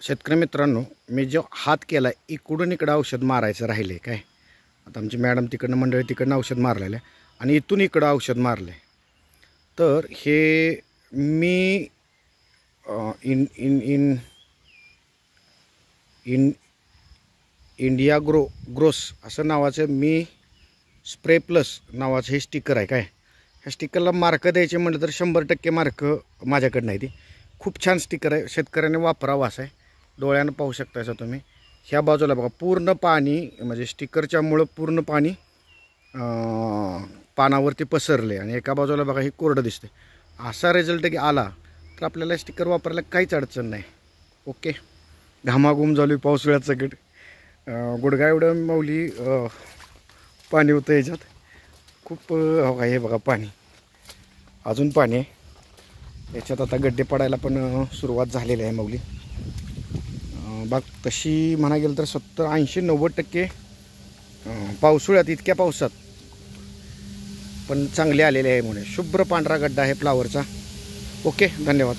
शेतकरी मित्रांनो, मी जो हात केला इकडून इकडं औषध मारायचं राहिले काय. आता आमची मॅडम तिकडनं मंडळी तिकडनं औषध मारलेलं आहे आणि इथून इकडं औषध मारलं आहे. तर हे मी in in in in India grows असं नावाचं मी स्प्रे प्लस नावाचं हे स्टिकर आहे काय. ह्या स्टिकरला मार्क द्यायचे म्हटलं तर 100% मार्क माझ्याकडं नाही. ती खूप छान स्टिकर आहे, शेतकऱ्याने वापरावं असं आहे. डोळ्यानं पाहू शकता असं तुम्ही. ह्या बाजूला बघा पूर्ण पाणी म्हणजे स्टिकरच्यामुळं पूर्ण पाणी पानावरती पसरले आणि एका बाजूला बघा हे कोरडं दिसते. असा रिझल्ट की आला तर आपल्याला स्टिकर वापरायला काहीच अडचण नाही. ओके, घामाघूम झाली पावसाळ्यात सगळं. गुडघा एवढं माऊली पाणी होतं याच्यात. खूप हे बघा पाणी, अजून पाणी आहे याच्यात. आता गड्डे पडायला पण सुरुवात झालेली आहे माऊली. बाग तशी म्हणा गेलं तर 70, 80, 90% पावसाळ्यात इतक्या पावसात पण चांगले आलेले आहे. म्हणून शुभ्र पांढरा गड्डा आहे फ्लावरचा. ओके, धन्यवाद.